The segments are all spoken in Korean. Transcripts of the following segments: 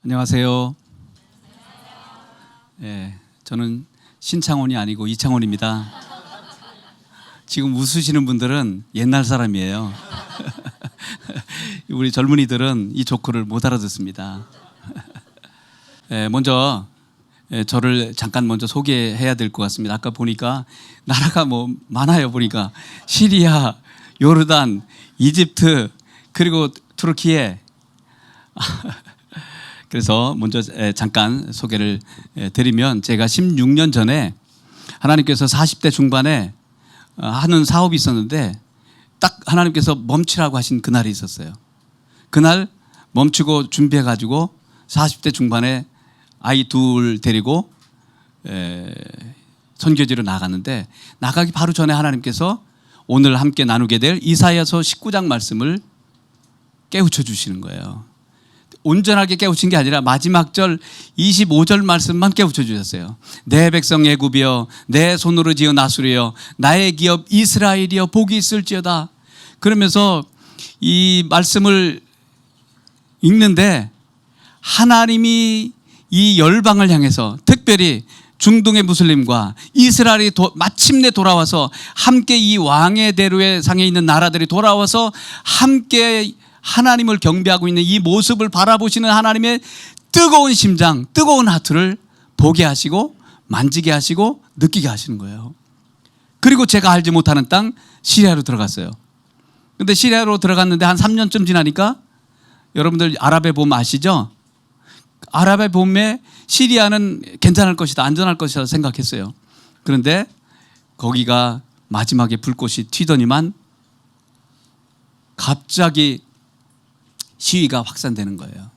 안녕하세요. 저는 신창원이 아니고 이창원입니다. 지금 웃으시는 분들은 옛날 사람이에요. 우리 젊은이들은 이 조크를 못 알아듣습니다. 먼저 저를 잠깐 먼저 소개해야 될 것 같습니다. 아까 보니까 나라가 뭐 많아요. 보니까 시리아, 요르단, 이집트, 그리고 투르키예. 그래서 먼저 잠깐 소개를 드리면, 제가 16년 전에 하나님께서 40대 중반에 하는 사업이 있었는데 딱 하나님께서 멈추라고 하신 그날이 있었어요. 그날 멈추고 준비해가지고 40대 중반에 아이 둘 데리고 선교지로 나갔는데, 나가기 바로 전에 하나님께서 오늘 함께 나누게 될 이사야서 19장 말씀을 깨우쳐 주시는 거예요. 온전하게 깨우친 게 아니라 마지막 절 25절 말씀만 깨우쳐 주셨어요. 내 백성 애굽이여, 내 손으로 지어 나수리여, 나의 기업 이스라엘이여, 복이 있을지어다. 그러면서 이 말씀을 읽는데 하나님이 이 열방을 향해서, 특별히 중동의 무슬림과 이스라엘이 마침내 돌아와서 함께 이 왕의 대로의 상에 있는 나라들이 돌아와서 함께 하나님을 경배하고 있는 이 모습을 바라보시는 하나님의 뜨거운 심장, 뜨거운 하트를 보게 하시고 만지게 하시고 느끼게 하시는 거예요. 그리고 제가 알지 못하는 땅 시리아로 들어갔어요. 근데 시리아로 들어갔는데 한 3년쯤 지나니까, 여러분들 아랍의 봄 아시죠? 아랍의 봄에 시리아는 괜찮을 것이다, 안전할 것이다 생각했어요. 그런데 거기가 마지막에 불꽃이 튀더니만 갑자기 시위가 확산되는 거예요.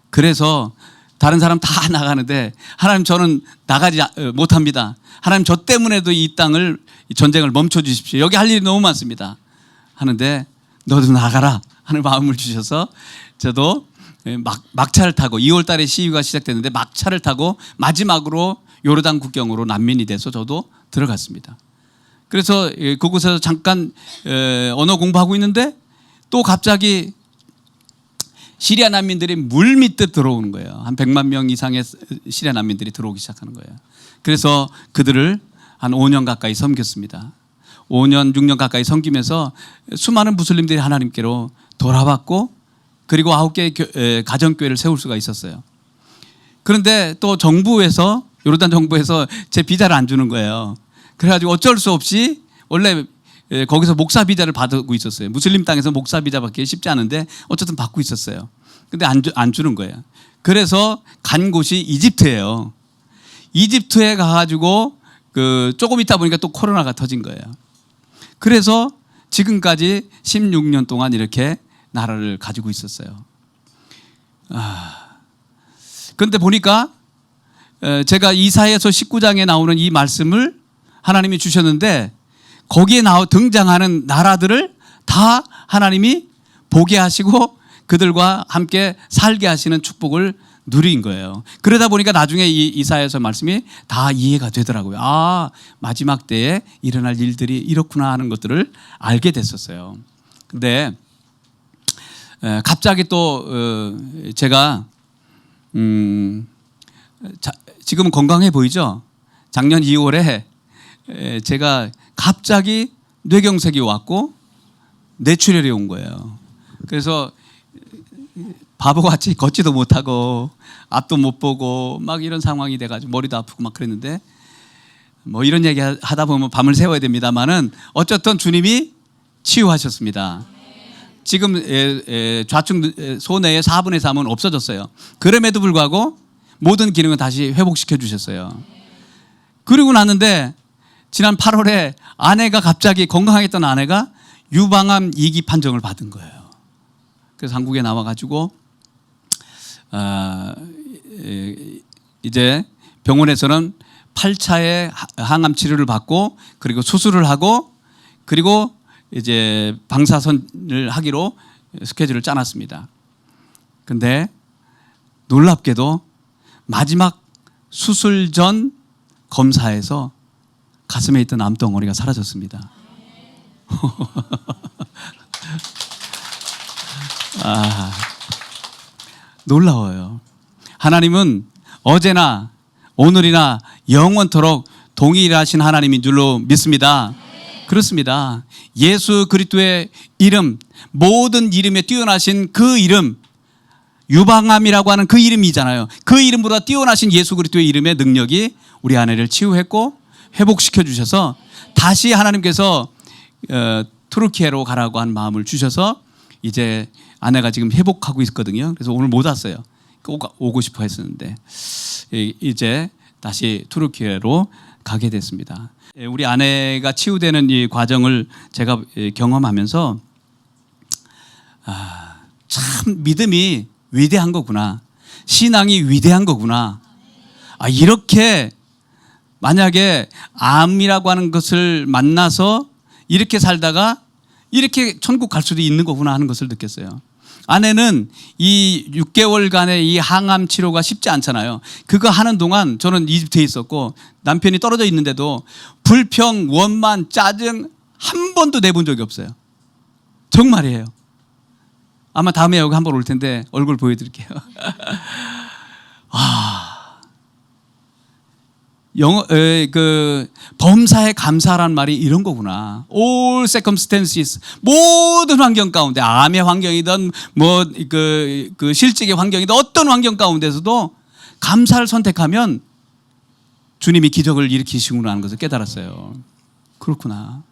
그래서 다른 사람 다 나가는데, 하나님 저는 나가지 못합니다. 하나님 저 때문에도 이 땅을, 전쟁을 멈춰 주십시오. 여기 할 일이 너무 많습니다. 하는데 너도 나가라 하는 마음을 주셔서, 저도 막차를 타고, 2월 달에 시위가 시작됐는데 막차를 타고 마지막으로 요르단 국경으로 난민이 돼서 저도 들어갔습니다. 그래서 그곳에서 잠깐 언어 공부하고 있는데 또 갑자기 시리아 난민들이 물 밑에 들어오는 거예요. 한 100만 명 이상의 시리아 난민들이 들어오기 시작하는 거예요. 그래서 그들을 한 5년 가까이 섬겼습니다. 5년, 6년 가까이 섬기면서 수많은 무슬림들이 하나님께로 돌아왔고, 그리고 9개의 가정교회를 세울 수가 있었어요. 그런데 또 정부에서, 요르단 정부에서 제 비자를 안 주는 거예요. 그래가지고 어쩔 수 없이, 원래 거기서 목사 비자를 받고 있었어요. 무슬림 땅에서 목사 비자 받기 쉽지 않은데 어쨌든 받고 있었어요. 근데 안 주는 거예요. 그래서 간 곳이 이집트예요. 이집트에 가가지고 조금 있다 보니까 또 코로나가 터진 거예요. 그래서 지금까지 16년 동안 이렇게 나라를 가지고 있었어요. 그런데 보니까 제가 이사야서 19장에 나오는 이 말씀을 하나님이 주셨는데, 거기에 등장하는 나라들을 다 하나님이 보게 하시고 그들과 함께 살게 하시는 축복을 누린 거예요. 그러다 보니까 나중에 이 이사야서 말씀이 다 이해가 되더라고요. 마지막 때에 일어날 일들이 이렇구나 하는 것들을 알게 됐었어요. 근데 갑자기 또 제가 지금은 건강해 보이죠? 작년 2월에 제가 갑자기 뇌경색이 왔고 뇌출혈이 온 거예요. 그래서 바보같이 걷지도 못하고 앞도 못 보고 막 이런 상황이 돼가지고 머리도 아프고 막 그랬는데, 뭐 이런 얘기 하다 보면 밤을 새워야 됩니다만은 어쨌든 주님이 치유하셨습니다. 지금 좌측 소뇌의 4분의 3은 없어졌어요. 그럼에도 불구하고 모든 기능은 다시 회복시켜 주셨어요. 그리고 났는데 지난 8월에 아내가 갑자기, 건강했던 아내가 유방암 2기 판정을 받은 거예요. 그래서 한국에 나와가지고 이제 병원에서는 8차의 항암 치료를 받고, 그리고 수술을 하고, 그리고 이제 방사선을 하기로 스케줄을 짜놨습니다. 근데 놀랍게도 마지막 수술 전 검사에서 가슴에 있던 암덩어리가 사라졌습니다. 놀라워요. 하나님은 어제나 오늘이나 영원토록 동일하신 하나님인 줄로 믿습니다. 그렇습니다. 예수 그리스도의 이름, 모든 이름에 뛰어나신 그 이름, 유방암이라고 하는 그 이름이잖아요. 그 이름보다 뛰어나신 예수 그리스도의 이름의 능력이 우리 아내를 치유했고 회복시켜 주셔서 다시 하나님께서 투르키예로 가라고 한 마음을 주셔서 이제 아내가 지금 회복하고 있거든요. 그래서 오늘 못 왔어요. 오고 싶어 했었는데 이제 다시 투르키예로 가게 됐습니다. 우리 아내가 치유되는 이 과정을 제가 경험하면서 참 믿음이 위대한 거구나. 신앙이 위대한 거구나. 이렇게 만약에 암이라고 하는 것을 만나서 이렇게 살다가 이렇게 천국 갈 수도 있는 거구나 하는 것을 느꼈어요. 아내는 이 6개월간의 이 항암 치료가 쉽지 않잖아요. 그거 하는 동안 저는 이집트에 있었고 남편이 떨어져 있는데도 불평, 원만, 짜증 한 번도 내본 적이 없어요. 정말이에요. 아마 다음에 여기 한번 올 텐데 얼굴 보여드릴게요. 범사에 감사란 말이 이런 거구나. All circumstances, 모든 환경 가운데, 암의 환경이든 그 실직의 환경이든 어떤 환경 가운데서도 감사를 선택하면 주님이 기적을 일으키시구나 하는 것을 깨달았어요. 그렇구나.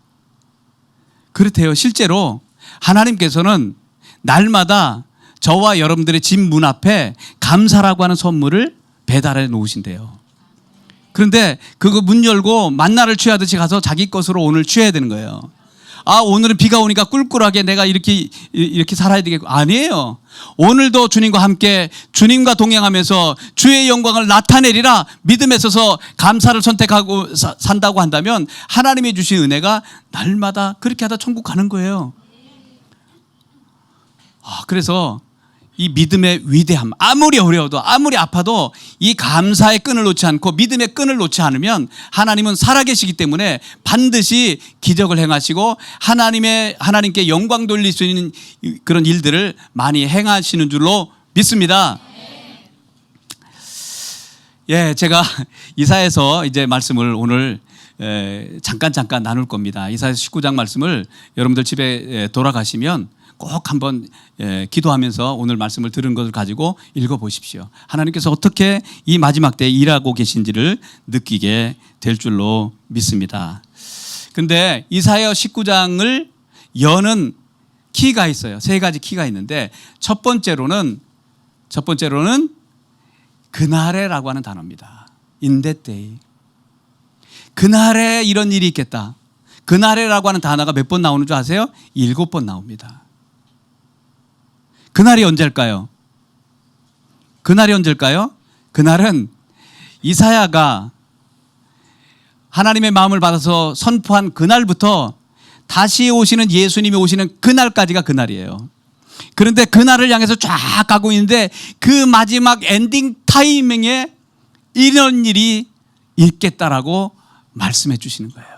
그렇대요. 실제로 하나님께서는 날마다 저와 여러분들의 집 문 앞에 감사라고 하는 선물을 배달해 놓으신대요. 그런데 그거 문 열고 만나를 취하듯이 가서 자기 것으로 오늘 취해야 되는 거예요. 오늘은 비가 오니까 꿀꿀하게 내가 이렇게 살아야 되겠고. 아니에요. 오늘도 주님과 함께 주님과 동행하면서 주의 영광을 나타내리라 믿음에 서서 감사를 선택하고 산다고 한다면 하나님이 주신 은혜가 날마다 그렇게 하다 천국 가는 거예요. 그래서 이 믿음의 위대함, 아무리 어려워도 아무리 아파도 이 감사의 끈을 놓지 않고 믿음의 끈을 놓지 않으면 하나님은 살아계시기 때문에 반드시 기적을 행하시고 하나님께 영광 돌릴 수 있는 그런 일들을 많이 행하시는 줄로 믿습니다. 제가 이사야서 이제 말씀을 오늘 잠깐 나눌 겁니다. 이사야서 19장 말씀을 여러분들 집에 돌아가시면 꼭 한번 기도하면서 오늘 말씀을 들은 것을 가지고 읽어보십시오. 하나님께서 어떻게 이 마지막 때에 일하고 계신지를 느끼게 될 줄로 믿습니다. 근데 이사야 19장을 여는 키가 있어요. 세 가지 키가 있는데 첫 번째로는 그날에라고 하는 단어입니다. In that day. 그날에 이런 일이 있겠다. 그날에라고 하는 단어가 몇 번 나오는 줄 아세요? 7번 나옵니다. 그날이 언제일까요? 그날은 이사야가 하나님의 마음을 받아서 선포한 그날부터 다시 오시는 예수님이 오시는 그날까지가 그날이에요. 그런데 그날을 향해서 쫙 가고 있는데 그 마지막 엔딩 타이밍에 이런 일이 있겠다라고 말씀해 주시는 거예요.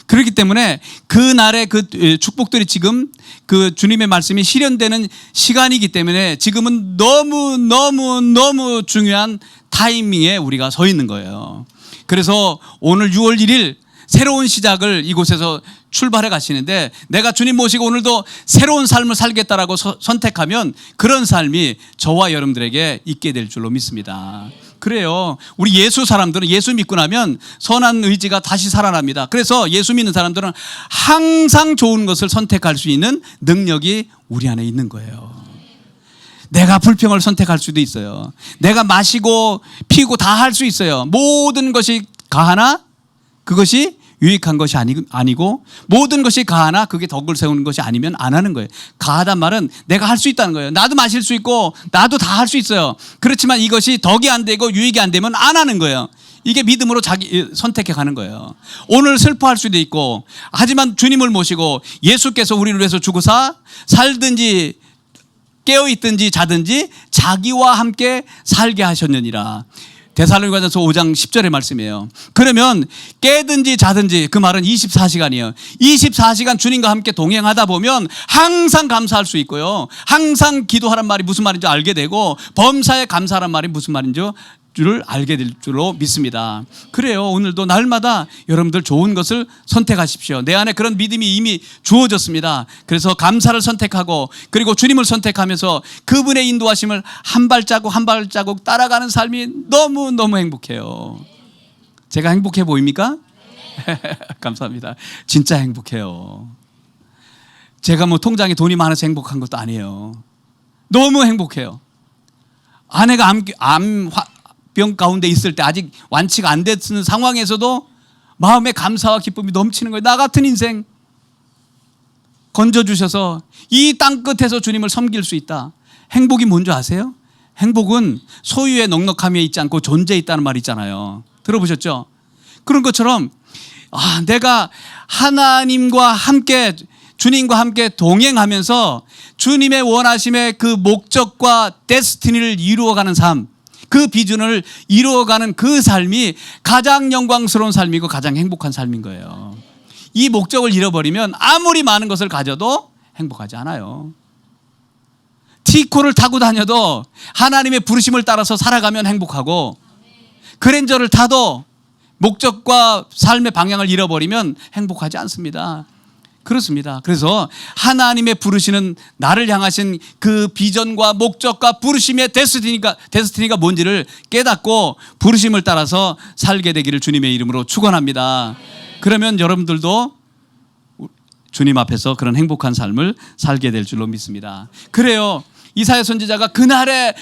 그렇기 때문에 그날의 그 축복들이 지금 그 주님의 말씀이 실현되는 시간이기 때문에 지금은 너무 중요한 타이밍에 우리가 서 있는 거예요. 그래서 오늘 6월 1일 새로운 시작을 이곳에서 출발해 가시는데 내가 주님 모시고 오늘도 새로운 삶을 살겠다라고 선택하면 그런 삶이 저와 여러분들에게 있게 될 줄로 믿습니다. 그래요. 우리 예수 사람들은 예수 믿고 나면 선한 의지가 다시 살아납니다. 그래서 예수 믿는 사람들은 항상 좋은 것을 선택할 수 있는 능력이 우리 안에 있는 거예요. 내가 불평을 선택할 수도 있어요. 내가 마시고 피고 다 할 수 있어요. 모든 것이 가하나 그것이 유익한 것이 아니고 모든 것이 가하나 그게 덕을 세우는 것이 아니면 안 하는 거예요. 가하단 말은 내가 할 수 있다는 거예요. 나도 마실 수 있고 나도 다 할 수 있어요. 그렇지만 이것이 덕이 안 되고 유익이 안 되면 안 하는 거예요. 이게 믿음으로 자기 선택해 가는 거예요. 오늘 슬퍼할 수도 있고 하지만 주님을 모시고 예수께서 우리를 위해서 죽으사 살든지 깨어있든지 자든지 자기와 함께 살게 하셨느니라. 데살로니가전서 5장 10절의 말씀이에요. 그러면 깨든지 자든지, 그 말은 24시간이에요. 24시간 주님과 함께 동행하다 보면 항상 감사할 수 있고요, 항상 기도하란 말이 무슨 말인지 알게 되고, 범사에 감사하란 말이 무슨 말인지 를 알게 될 줄로 믿습니다. 그래요, 오늘도 날마다 여러분들 좋은 것을 선택하십시오. 내 안에 그런 믿음이 이미 주어졌습니다. 그래서 감사를 선택하고, 그리고 주님을 선택하면서 그분의 인도하심을 한 발자국 한 발자국 따라가는 삶이 너무너무 행복해요. 제가 행복해 보입니까? 감사합니다. 진짜 행복해요. 제가 뭐 통장에 돈이 많아서 행복한 것도 아니에요. 너무 행복해요. 아내가 암병 가운데 있을 때, 아직 완치가 안 됐는 상황에서도 마음에 감사와 기쁨이 넘치는 거예요. 나 같은 인생 건져주셔서 이 땅 끝에서 주님을 섬길 수 있다. 행복이 뭔지 아세요? 행복은 소유의 넉넉함에 있지 않고 존재에 있다는 말이 있잖아요. 들어보셨죠? 그런 것처럼 내가 하나님과 함께, 주님과 함께 동행하면서 주님의 원하심의 그 목적과 데스티니를 이루어가는 삶, 그 비전을 이루어가는 그 삶이 가장 영광스러운 삶이고 가장 행복한 삶인 거예요. 이 목적을 잃어버리면 아무리 많은 것을 가져도 행복하지 않아요. T코를 타고 다녀도 하나님의 부르심을 따라서 살아가면 행복하고, 그랜저를 타도 목적과 삶의 방향을 잃어버리면 행복하지 않습니다. 그렇습니다. 그래서 하나님의 부르시는, 나를 향하신 그 비전과 목적과 부르심의 데스티니가 뭔지를 깨닫고 부르심을 따라서 살게 되기를 주님의 이름으로 축원합니다. 그러면 여러분들도 주님 앞에서 그런 행복한 삶을 살게 될 줄로 믿습니다. 그래요, 이사야 선지자가 그날에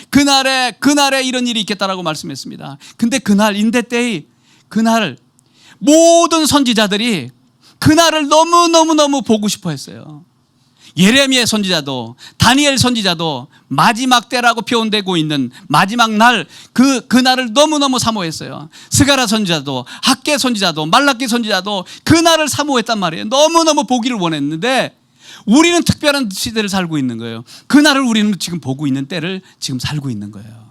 이런 일이 있겠다라고 말씀했습니다. 근데 그날, 인데때이, 그날 모든 선지자들이 그날을 너무너무 보고 싶어 했어요. 예레미야 선지자도, 다니엘 선지자도 마지막 때라고 표현되고 있는 마지막 날, 그날을 너무너무 사모했어요. 스가랴 선지자도, 학개 선지자도, 말라기 선지자도 그날을 사모했단 말이에요. 너무너무 보기를 원했는데 우리는 특별한 시대를 살고 있는 거예요. 그날을 우리는 지금 보고 있는 때를 지금 살고 있는 거예요.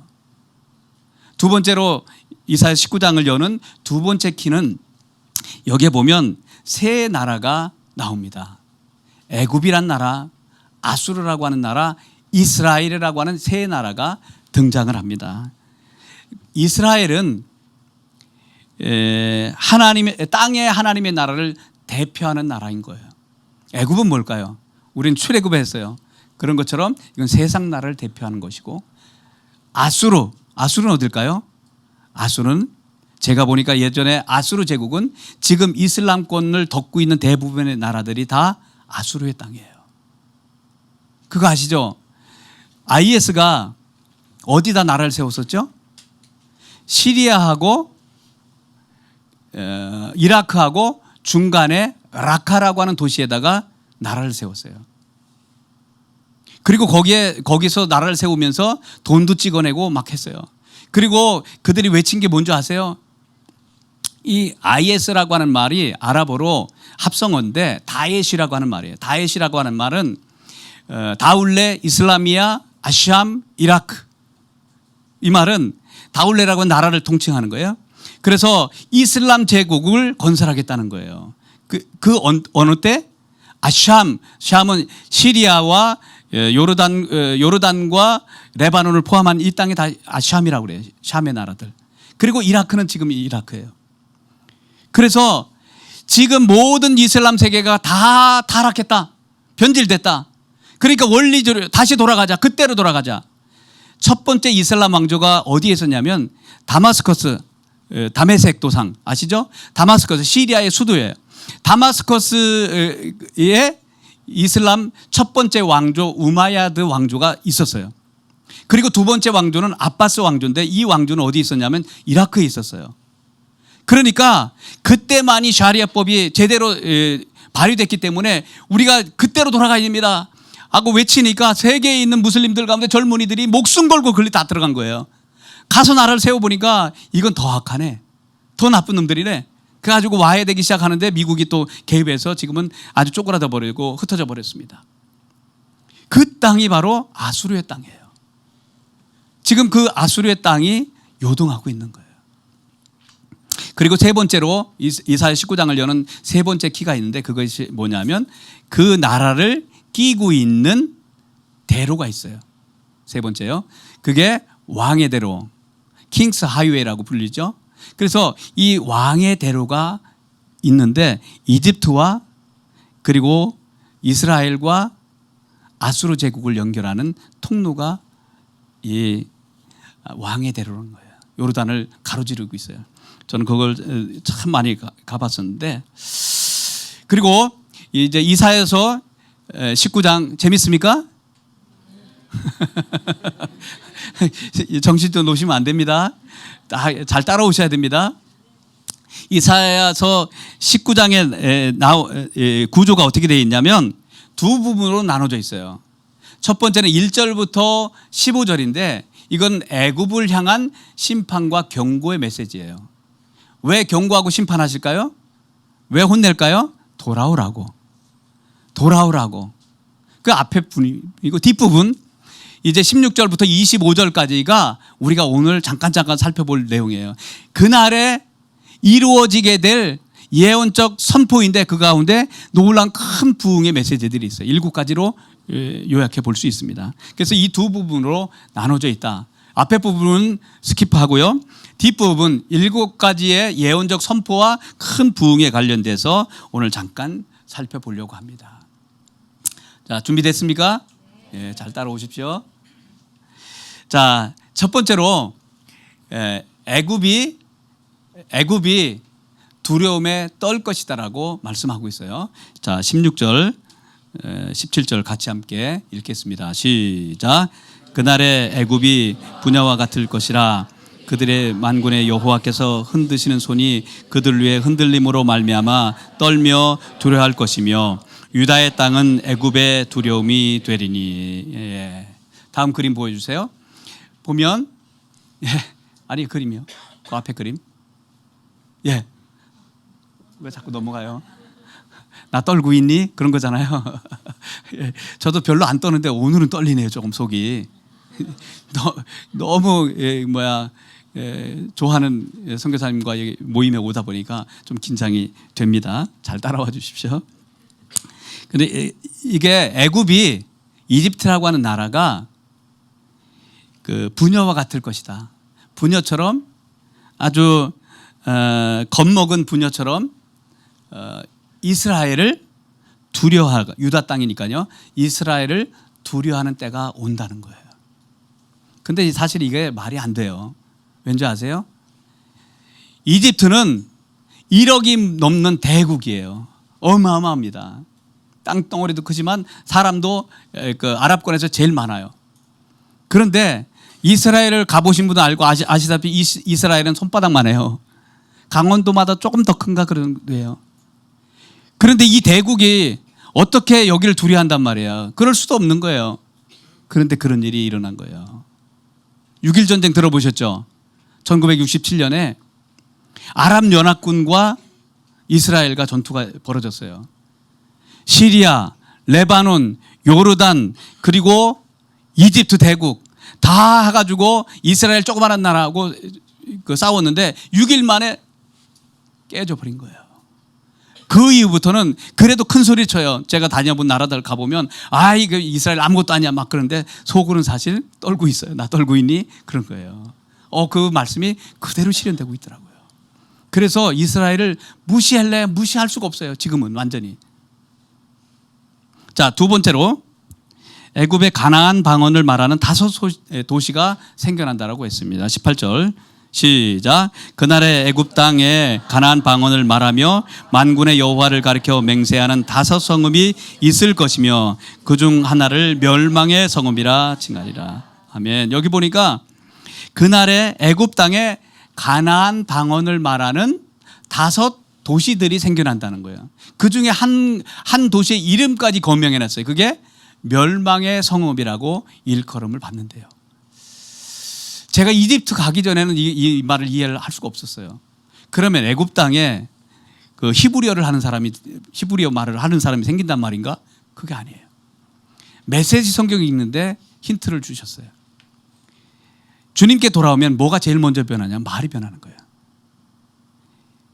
두 번째로 이사야 19장을 여는 두 번째 키는, 여기에 보면 세 나라가 나옵니다. 애굽이란 나라, 아수르라고 하는 나라, 이스라엘이라고 하는 세 나라가 등장을 합니다. 이스라엘은 땅의 하나님의 나라를 대표하는 나라인 거예요. 애굽은 뭘까요? 우리는 출애굽했어요. 그런 것처럼 이건 세상 나라를 대표하는 것이고, 아수르는 어딜까요? 아수르는, 제가 보니까 예전에 아수르 제국은 지금 이슬람권을 덮고 있는 대부분의 나라들이 다 아수르의 땅이에요. 그거 아시죠? IS가 어디다 나라를 세웠었죠? 시리아하고 이라크하고 중간에 라카라고 하는 도시에다가 나라를 세웠어요. 그리고 거기서 나라를 세우면서 돈도 찍어내고 막 했어요. 그리고 그들이 외친 게 뭔지 아세요? 이 IS라고 하는 말이 아랍어로 합성어인데 다에시라고 하는 말이에요. 다에시라고 하는 말은 다울레, 이슬라미아, 아샴, 이라크. 이 말은 다울레라고 하는 나라를 통칭하는 거예요. 그래서 이슬람 제국을 건설하겠다는 거예요. 어느 때? 샴은 시리아와 요르단과 레바논을 포함한 이 땅이 다 샴이라고 그래요. 샴의 나라들. 그리고 이라크는 지금 이라크예요. 그래서 지금 모든 이슬람 세계가 다 타락했다, 변질됐다. 그러니까 원리대로 다시 돌아가자, 그때로 돌아가자. 첫 번째 이슬람 왕조가 어디에 있었냐면 다마스커스, 다메섹 도상 아시죠? 다마스커스, 시리아의 수도예요. 다마스커스에 이슬람 첫 번째 왕조 우마야드 왕조가 있었어요. 그리고 두 번째 왕조는 아바스 왕조인데, 이 왕조는 어디 있었냐면 이라크에 있었어요. 그러니까 그때만이 샤리아법이 제대로 발휘됐기 때문에 우리가 그때로 돌아가야 됩니다 하고 외치니까 세계에 있는 무슬림들 가운데 젊은이들이 목숨 걸고 글리 다 들어간 거예요. 가서 나라를 세워보니까 이건 더 악하네, 더 나쁜 놈들이네. 그래가지고 와야 되기 시작하는데 미국이 또 개입해서 지금은 아주 쪼그라져 버리고 흩어져 버렸습니다. 그 땅이 바로 아수르의 땅이에요. 지금 그 아수르의 땅이 요동하고 있는 거예요. 그리고 세 번째로 이사야 19장을 여는 세 번째 키가 있는데 그것이 뭐냐면 그 나라를 끼고 있는 대로가 있어요. 세 번째요. 그게 왕의 대로, 킹스 하이웨이라고 불리죠. 그래서 이 왕의 대로가 있는데 이집트와 그리고 이스라엘과 아수르 제국을 연결하는 통로가 이 왕의 대로라는 거예요. 요르단을 가로지르고 있어요. 저는 그걸 참 많이 가봤었는데, 그리고 이제 이사야서 19장 재밌습니까? 정신도 놓으시면 안 됩니다. 잘 따라오셔야 됩니다. 이사야서 19장의 구조가 어떻게 되어 있냐면 두 부분으로 나눠져 있어요. 첫 번째는 1절부터 15절인데 이건 애굽을 향한 심판과 경고의 메시지예요. 왜 경고하고 심판하실까요? 왜 혼낼까요? 돌아오라고. 그 앞에 분이고 뒷부분 이제 16절부터 25절까지가 우리가 오늘 잠깐 살펴볼 내용이에요. 그날에 이루어지게 될 예언적 선포인데 그 가운데 놀라운 큰 부흥의 메시지들이 있어요. 7가지로 요약해 볼 수 있습니다. 그래서 이 두 부분으로 나눠져 있다. 앞에 부분은 스킵하고요. 뒷부분 7가지의 예언적 선포와 큰 부흥에 관련돼서 오늘 잠깐 살펴보려고 합니다. 자, 준비됐습니까? 예, 잘 따라오십시오. 자, 첫 번째로 애굽이 두려움에 떨 것이다라고 말씀하고 있어요. 자, 16절, 17절 같이 함께 읽겠습니다. 시작. 그날의 애굽이 분야와 같을 것이라. 그들의 만군의 여호와께서 흔드시는 손이 그들 위에 흔들림으로 말미암아 떨며 두려워할 것이며 유다의 땅은 애굽의 두려움이 되리니. 예. 다음 그림 보여주세요. 보면 아니 그림이요. 그 앞에 그림. 예. 왜 자꾸 넘어가요? 나 떨고 있니? 그런 거잖아요. 예. 저도 별로 안 떠는데 오늘은 떨리네요. 조금 속이. 너무 좋아하는 선교사님과 모임에 오다 보니까 좀 긴장이 됩니다. 잘 따라와 주십시오. 근데 이게 애굽이 이집트라고 하는 나라가 그 부녀와 같을 것이다. 부녀처럼 아주 겁먹은 부녀처럼 이스라엘을 두려워하고, 유다 땅이니까요. 이스라엘을 두려워하는 때가 온다는 거예요. 근데 사실 이게 말이 안 돼요. 왠지 아세요? 이집트는 1억이 넘는 대국이에요. 어마어마합니다. 땅덩어리도 크지만 사람도 그 아랍권에서 제일 많아요. 그런데 이스라엘을 가보신 분은 알고 아시다시피 이스라엘은 손바닥만 해요. 강원도마다 조금 더 큰가 그런데요. 그런데 이 대국이 어떻게 여기를 두려워한단 말이에요. 그럴 수도 없는 거예요. 그런데 그런 일이 일어난 거예요. 6.1 전쟁 들어보셨죠? 1967년에 아랍 연합군과 이스라엘과 전투가 벌어졌어요. 시리아, 레바논, 요르단 그리고 이집트 대국 다 해가지고 이스라엘 조그마한 나라하고 싸웠는데 6일 만에 깨져버린 거예요. 그 이후부터는 그래도 큰 소리 쳐요. 제가 다녀본 나라들 가보면 이거 이스라엘 아무것도 아니야 막 그러는데 속으로는 사실 떨고 있어요. 나 떨고 있니? 그런 거예요. 그 말씀이 그대로 실현되고 있더라고요. 그래서 이스라엘을 무시할 수가 없어요. 지금은 완전히. 자, 두 번째로 애굽의 가나안 방언을 말하는 5 도시가 생겨난다라고 했습니다. 18절 시작. 그날의 애굽 땅에 가나안 방언을 말하며 만군의 여호와를 가리켜 맹세하는 5 성읍이 있을 것이며 그중 하나를 멸망의 성읍이라 칭하리라. 아멘. 여기 보니까 그날의 애굽 땅에 가나안 방언을 말하는 5 도시들이 생겨난다는 거예요. 그중에 한 도시의 이름까지 거명해놨어요. 그게 멸망의 성읍이라고 일컬음을 받는데요. 제가 이집트 가기 전에는 이 말을 이해를 할 수가 없었어요. 그러면 애굽 땅에 그 히브리어 말을 하는 사람이 생긴단 말인가? 그게 아니에요. 메시지 성경이 있는데 힌트를 주셨어요. 주님께 돌아오면 뭐가 제일 먼저 변하냐? 말이 변하는 거예요.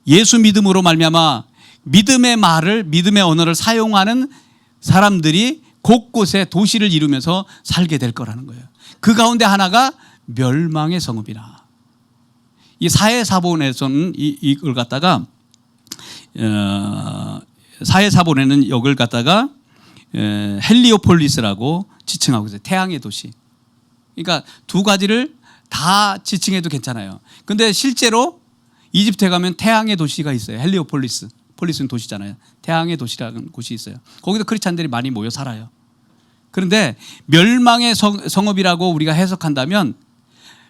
예수 믿음으로 말미암아 믿음의 말을, 믿음의 언어를 사용하는 사람들이 곳곳에 도시를 이루면서 살게 될 거라는 거예요. 그 가운데 하나가 멸망의 성읍이라. 이 사회사본에서는 이걸 갖다가 사회사본에는 이걸 갖다가 헬리오폴리스라고 지칭하고 있어요. 태양의 도시. 그러니까 두 가지를 다 지칭해도 괜찮아요. 근데 실제로 이집트에 가면 태양의 도시가 있어요. 헬리오폴리스. 폴리스는 도시잖아요. 태양의 도시라는 곳이 있어요. 거기도 크리스찬들이 많이 모여 살아요. 그런데 멸망의 성읍이라고 우리가 해석한다면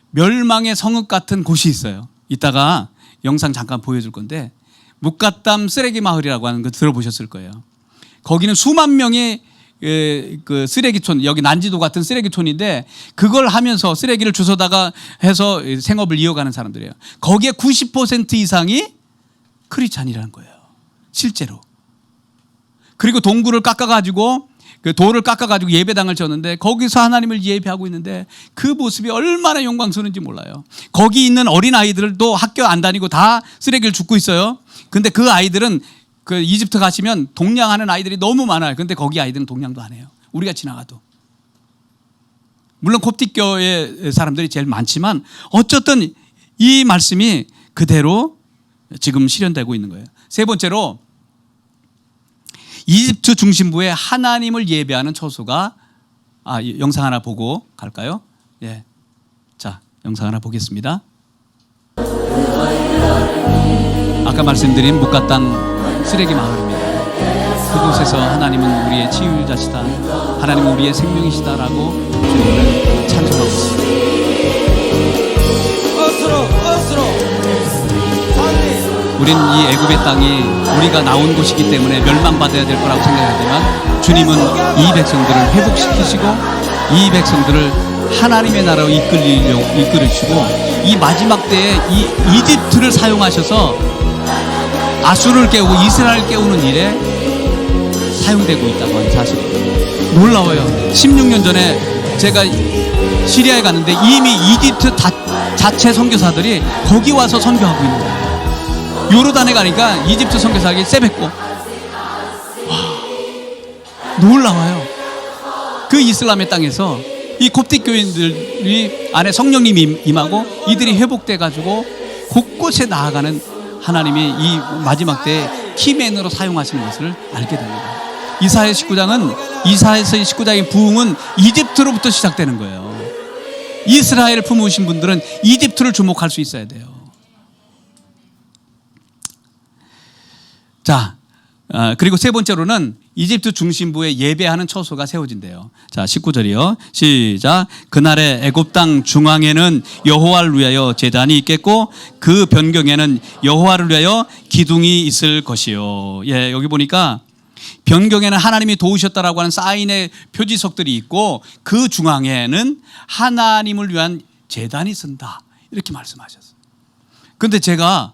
멸망의 성읍 같은 곳이 있어요. 이따가 영상 잠깐 보여줄 건데 묵갓담 쓰레기 마을이라고 하는 거 들어보셨을 거예요. 거기는 수만 명의 그 쓰레기촌, 여기 난지도 같은 쓰레기촌인데 그걸 하면서 쓰레기를 주워다가 해서 생업을 이어가는 사람들이에요. 거기에 90% 이상이 크리스찬이라는 거예요. 실제로. 그리고 동굴을 깎아가지고 그 돌을 깎아가지고 예배당을 졌는데 거기서 하나님을 예배하고 있는데 그 모습이 얼마나 영광스러운지 몰라요. 거기 있는 어린 아이들도 학교 안 다니고 다 쓰레기를 줍고 있어요. 근데 그 아이들은 그 이집트 가시면 동냥하는 아이들이 너무 많아요. 근데 거기 아이들은 동냥도 안 해요. 우리가 지나가도. 물론 콥틱교의 사람들이 제일 많지만 어쨌든 이 말씀이 그대로 지금 실현되고 있는 거예요. 세 번째로 이집트 중심부에 하나님을 예배하는 처소가 영상 하나 보고 갈까요? 예. 자, 영상 하나 보겠습니다. 아까 말씀드린 묵갓담 쓰레기 마을입니다. 그곳에서 하나님은 우리의 치유자시다, 하나님은 우리의 생명이시다라고 주님을 찬송하고 있습니다. 우린 이 애굽의 땅이 우리가 나온 곳이기 때문에 멸망받아야 될 거라고 생각하지만 주님은 이 백성들을 회복시키시고 이 백성들을 하나님의 나라로 이끌으시고 이 마지막 때에 이 이집트를 사용하셔서 아수르를 깨우고 이스라엘을 깨우는 일에 사용되고 있다고 하는 사실이에요. 놀라워요. 16년 전에 제가 시리아에 갔는데 이미 이집트 자체 선교사들이 거기 와서 선교하고 있는 거예요. 요르단에 가니까 이집트 선교사들이 쎄뱉고, 와, 놀라워요. 그 이슬람의 땅에서 이 콥틱 교인들이 안에 성령님이 임하고 이들이 회복돼 가지고 곳곳에 나아가는 하나님이 이 마지막 때에 키맨으로 사용하시는 것을 알게 됩니다. 이사야서 19장의 부흥은 이집트로부터 시작되는 거예요. 이스라엘을 품으신 분들은 이집트를 주목할 수 있어야 돼요. 자, 그리고 세 번째로는 이집트 중심부에 예배하는 처소가 세워진대요. 자, 19절이요. 시작. 그날의 애굽 땅 중앙에는 여호와를 위하여 제단이 있겠고 그 변경에는 여호와를 위하여 기둥이 있을 것이요. 예, 여기 보니까 변경에는 하나님이 도우셨다라고 하는 사인의 표지석들이 있고 그 중앙에는 하나님을 위한 제단이 쓴다. 이렇게 말씀하셨어요. 그런데 제가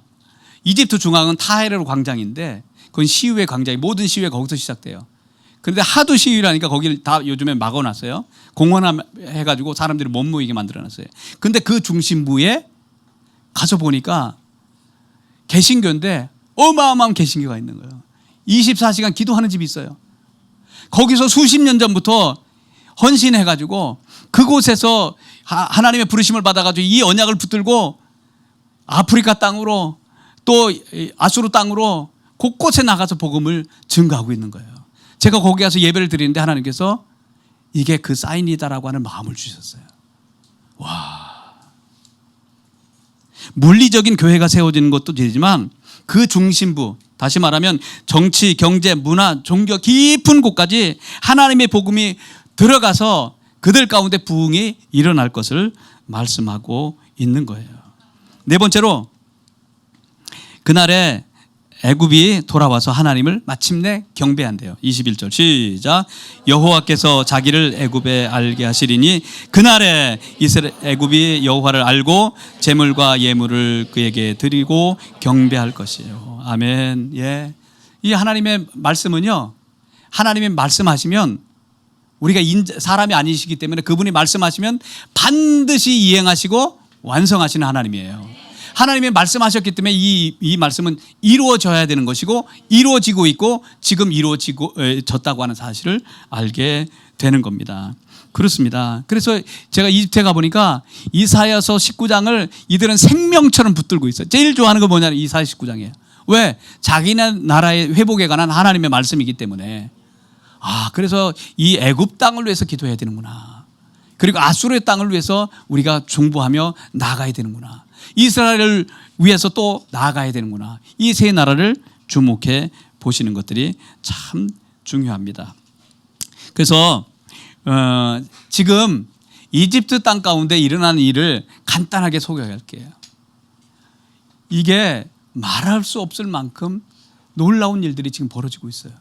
이집트 중앙은 타헤르 광장인데 그건 시위의 광장이, 모든 시위가 거기서 시작돼요. 그런데 하도 시위라니까 거기를 다 요즘에 막아놨어요. 공원 해가지고 사람들이 못 모이게 만들어놨어요. 근데 그 중심부에 가서 보니까 개신교인데 어마어마한 개신교가 있는 거예요. 24시간 기도하는 집이 있어요. 거기서 수십 년 전부터 헌신해가지고 그곳에서 하나님의 부르심을 받아가지고 이 언약을 붙들고 아프리카 땅으로 또 아수르 땅으로 곳곳에 나가서 복음을 증거하고 있는 거예요. 제가 거기 가서 예배를 드리는데 하나님께서 이게 그 사인이다라고 하는 마음을 주셨어요. 와, 물리적인 교회가 세워지는 것도 되지만 그 중심부, 다시 말하면 정치, 경제, 문화, 종교 깊은 곳까지 하나님의 복음이 들어가서 그들 가운데 부흥이 일어날 것을 말씀하고 있는 거예요. 네 번째로 그날에 애굽이 돌아와서 하나님을 마침내 경배한대요. 21절 시작. 여호와께서 자기를 애굽에 알게 하시리니 그날에 애굽이 여호와를 알고 제물과 예물을 그에게 드리고 경배할 것이에요. 아멘. 예. 이 하나님의 말씀은요, 하나님이 말씀하시면 우리가 사람이 아니시기 때문에 그분이 말씀하시면 반드시 이행하시고 완성하시는 하나님이에요. 하나님이 말씀하셨기 때문에 이 말씀은 이루어져야 되는 것이고 이루어지고 있고 지금 이루어졌다고 하는 사실을 알게 되는 겁니다. 그렇습니다. 그래서 제가 이집트에 가보니까 이사야서 19장을 이들은 생명처럼 붙들고 있어요. 제일 좋아하는 거 뭐냐면 이사야 19장이에요. 왜? 자기네 나라의 회복에 관한 하나님의 말씀이기 때문에. 그래서 이 애굽 땅을 위해서 기도해야 되는구나. 그리고 아수르의 땅을 위해서 우리가 중보하며 나아가야 되는구나. 이스라엘을 위해서 또 나아가야 되는구나. 이 세 나라를 주목해 보시는 것들이 참 중요합니다. 그래서 지금 이집트 땅 가운데 일어나는 일을 간단하게 소개할게요. 이게 말할 수 없을 만큼 놀라운 일들이 지금 벌어지고 있어요.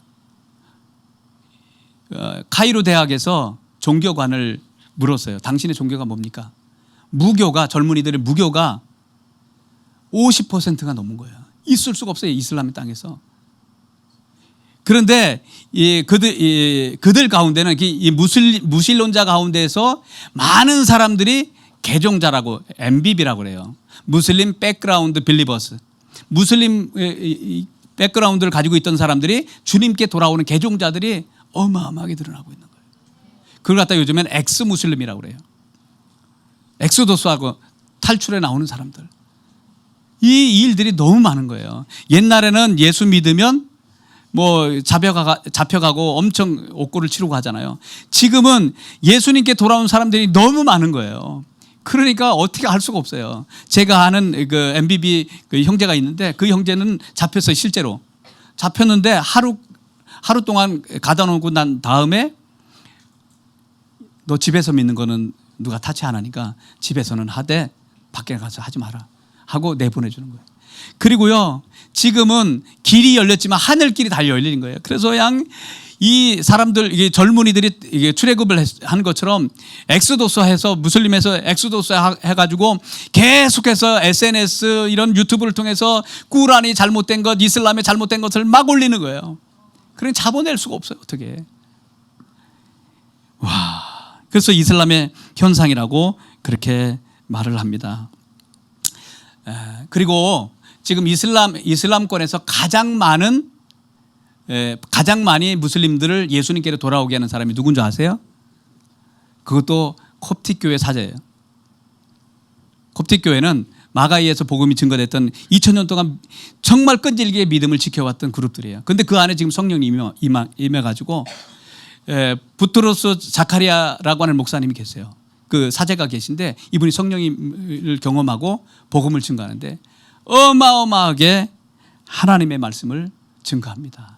카이로 대학에서 종교관을 물었어요. 당신의 종교가 뭡니까? 무교가, 젊은이들의 무교가 50%가 넘은 거예요. 있을 수가 없어요. 이슬람 땅에서. 그런데 그들 가운데는 이 무신론자 가운데에서 많은 사람들이 개종자라고 MBB라고 그래요. 무슬림 백그라운드 빌리버스. 무슬림 백그라운드를 가지고 있던 사람들이 주님께 돌아오는 개종자들이 어마어마하게 드러나고 있는 거예요. 그걸 갖다 요즘엔 엑스 무슬림이라고 그래요. 엑소더스하고 탈출해 나오는 사람들. 이 일들이 너무 많은 거예요. 옛날에는 예수 믿으면 잡혀가고 엄청 옥고를 치르고 하잖아요. 지금은 예수님께 돌아온 사람들이 너무 많은 거예요. 그러니까 어떻게 할 수가 없어요. 제가 아는 그 MBB 그 형제가 있는데 그 형제는 잡혔어요. 실제로 잡혔는데 하루 동안 가다 놓고 난 다음에 너 집에서 믿는 거는 누가 타치 안 하니까 집에서는 하되 밖에 가서 하지 마라 하고 내보내주는 거예요. 그리고요, 지금은 길이 열렸지만 하늘길이 다 열린 거예요. 그래서 이 사람들, 이게 젊은이들이 이게 출애굽을 한 것처럼 엑소도스해서 무슬림에서 엑소도스 해가지고 계속해서 SNS 이런 유튜브를 통해서 꾸란이 잘못된 것, 이슬람의 잘못된 것을 막 올리는 거예요. 그러니 잡아낼 수가 없어요. 어떻게? 그래서 이슬람의 현상이라고 그렇게 말을 합니다. 그리고 지금 이슬람권에서 가장 많이 무슬림들을 예수님께로 돌아오게 하는 사람이 누군지 아세요? 그것도 콥틱 교회 사제예요. 콥틱 교회는 마가이에서 복음이 증거됐던 2000년 동안 정말 끈질기게 믿음을 지켜왔던 그룹들이에요. 그런데 그 안에 지금 성령이 임해가지고 부트로스 자카리아라고 하는 목사님이 계세요. 그 사제가 계신데 이분이 성령을 경험하고 복음을 증거하는데 어마어마하게 하나님의 말씀을 증거합니다.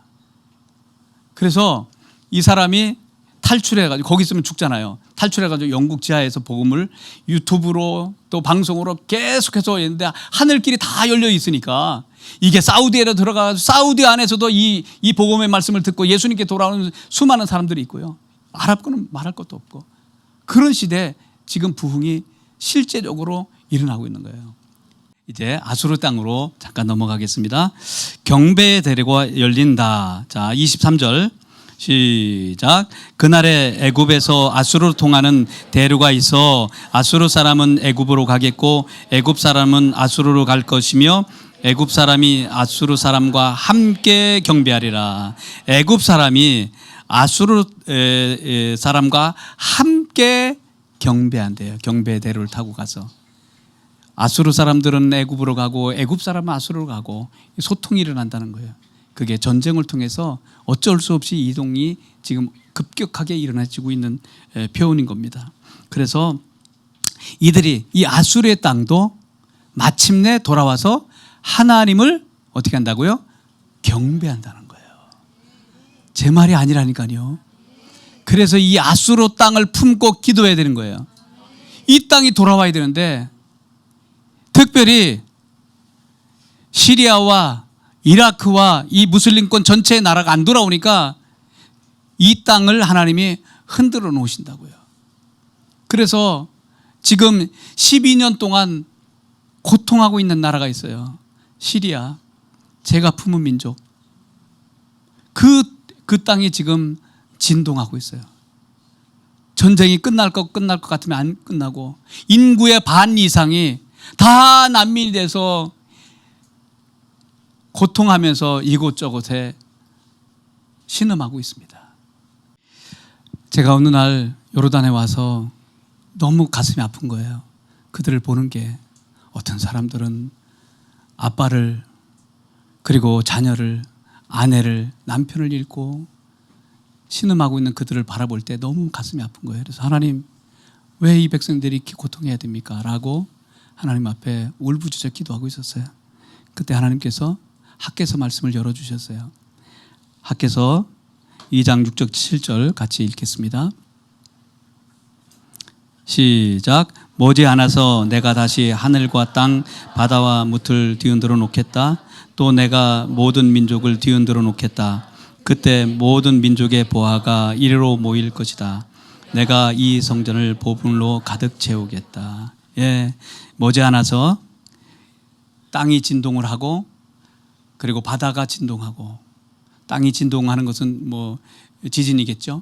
그래서 이 사람이 탈출해가지고 거기 있으면 죽잖아요. 탈출해가지고 영국 지하에서 복음을 유튜브로 또 방송으로 계속해서 했는데 하늘길이 다 열려 있으니까 이게 사우디에로 들어가서 사우디 안에서도 이 복음의 말씀을 듣고 예수님께 돌아오는 수많은 사람들이 있고요. 아랍권은 말할 것도 없고 그런 시대에 지금 부흥이 실제적으로 일어나고 있는 거예요. 이제 아수르 땅으로 잠깐 넘어가겠습니다. 경배의 대례가 열린다. 자, 23절 시작. 그날에 애굽에서 아수르로 통하는 대류가 있어 아수르 사람은 애굽으로 가겠고 애굽 사람은 아수르로 갈 것이며 애굽 사람이 아수르 사람과 함께 경배하리라. 애굽 사람이 아수르 사람과 함께 경배한대요. 경배의 대로를 타고 가서 아수르 사람들은 애굽으로 가고 애굽 사람은 아수르로 가고 소통이 일어난다는 거예요. 그게 전쟁을 통해서 어쩔 수 없이 이동이 지금 급격하게 일어나지고 있는 표현인 겁니다. 그래서 이들이 이 아수르의 땅도 마침내 돌아와서 하나님을 어떻게 한다고요? 경배한다는 거예요. 제 말이 아니라니까요. 그래서 이 아수르 땅을 품고 기도해야 되는 거예요. 이 땅이 돌아와야 되는데 특별히 시리아와 이라크와 이 무슬림권 전체의 나라가 안 돌아오니까 이 땅을 하나님이 흔들어 놓으신다고요. 그래서 지금 12년 동안 고통하고 있는 나라가 있어요. 시리아, 제가 품은 민족. 그 땅이 지금 진동하고 있어요. 전쟁이 끝날 것 같으면 안 끝나고 인구의 반 이상이 다 난민이 돼서 고통하면서 이곳저곳에 신음하고 있습니다. 제가 어느 날 요르단에 와서 너무 가슴이 아픈 거예요. 그들을 보는 게. 어떤 사람들은 아빠를, 그리고 자녀를, 아내를, 남편을 잃고 신음하고 있는 그들을 바라볼 때 너무 가슴이 아픈 거예요. 그래서 하나님, 왜 이 백성들이 이렇게 고통해야 됩니까? 라고 하나님 앞에 울부짖어 기도하고 있었어요. 그때 하나님께서 학개서 말씀을 열어주셨어요. 학개서 2장 6절 7절 같이 읽겠습니다. 시작. 머지않아서 내가 다시 하늘과 땅, 바다와 무틀 뒤흔들어 놓겠다. 또 내가 모든 민족을 뒤흔들어 놓겠다. 그때 모든 민족의 보화가 이리로 모일 것이다. 내가 이 성전을 보물로 가득 채우겠다. 예, 머지않아서 땅이 진동을 하고, 그리고 바다가 진동하고. 땅이 진동하는 것은 뭐 지진이겠죠.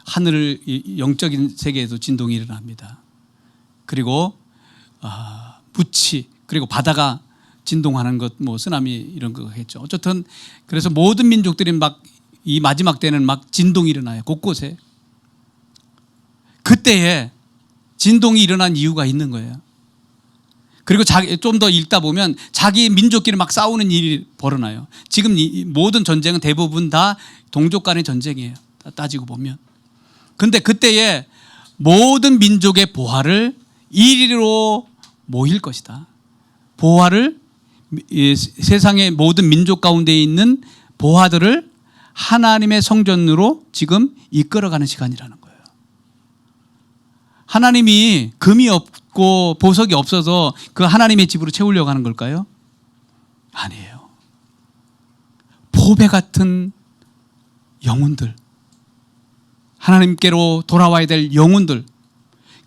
하늘, 영적인 세계에도 진동이 일어납니다. 그리고 무치, 그리고 바다가 진동하는 것, 뭐 쓰나미 이런 거겠죠. 어쨌든 그래서 모든 민족들이 막 이 마지막 때는 막 진동이 일어나요. 곳곳에. 그때에 진동이 일어난 이유가 있는 거예요. 그리고 좀 더 읽다 보면 자기 민족끼리 막 싸우는 일이 벌어나요. 지금 이 모든 전쟁은 대부분 다 동족 간의 전쟁이에요. 따지고 보면. 근데 그때에 모든 민족의 보화를 이리로 모일 것이다. 보화를, 세상의 모든 민족 가운데 있는 보화들을 하나님의 성전으로 지금 이끌어가는 시간이라는 거예요. 하나님이 금이 없고 보석이 없어서 그 하나님의 집으로 채우려고 하는 걸까요? 아니에요. 보배 같은 영혼들, 하나님께로 돌아와야 될 영혼들,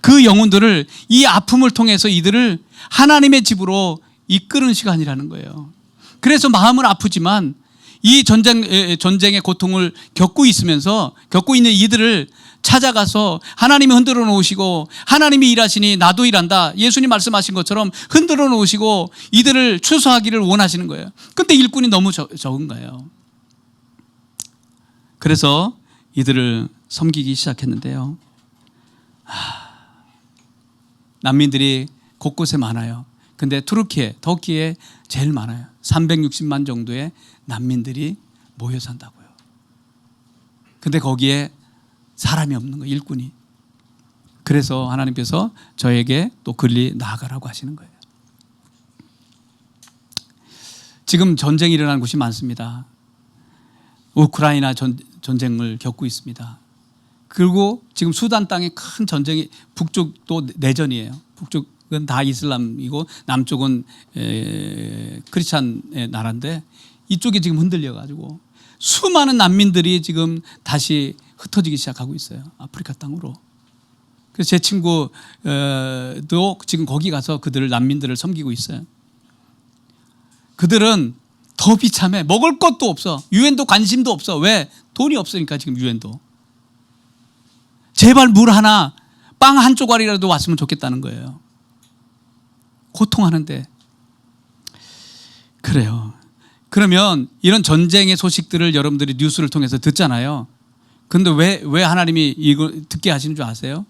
그 영혼들을 이 아픔을 통해서 이들을 하나님의 집으로 이끄는 시간이라는 거예요. 그래서 마음은 아프지만 이 전쟁의 고통을 겪고 있는 이들을 찾아가서 하나님이 흔들어 놓으시고, 하나님이 일하시니 나도 일한다, 예수님 말씀하신 것처럼 흔들어 놓으시고 이들을 추수하기를 원하시는 거예요. 근데 일꾼이 너무 적은 거예요. 그래서 이들을 섬기기 시작했는데요. 난민들이 곳곳에 많아요. 근데 터키에 제일 많아요. 360만 정도의 난민들이 모여 산다고요. 근데 거기에 사람이 없는 거예요, 일꾼이. 그래서 하나님께서 저에게 또 글리 나아가라고 하시는 거예요. 지금 전쟁이 일어나는 곳이 많습니다. 우크라이나 전쟁을 겪고 있습니다. 그리고 지금 수단 땅에 큰 전쟁이, 북쪽도 내전이에요. 북쪽은 다 이슬람이고 남쪽은 크리스찬의 나라인데 이쪽이 지금 흔들려가지고 수많은 난민들이 지금 다시 흩어지기 시작하고 있어요. 아프리카 땅으로. 그래서 제 친구도 지금 거기 가서 난민들을 섬기고 있어요. 그들은 더 비참해. 먹을 것도 없어. 유엔도 관심도 없어. 왜? 돈이 없으니까 지금 유엔도. 제발 물 하나, 빵 한 조각이라도 왔으면 좋겠다는 거예요. 고통하는데. 그래요. 그러면 이런 전쟁의 소식들을 여러분들이 뉴스를 통해서 듣잖아요. 근데 왜 하나님이 이거 듣게 하시는 줄 아세요?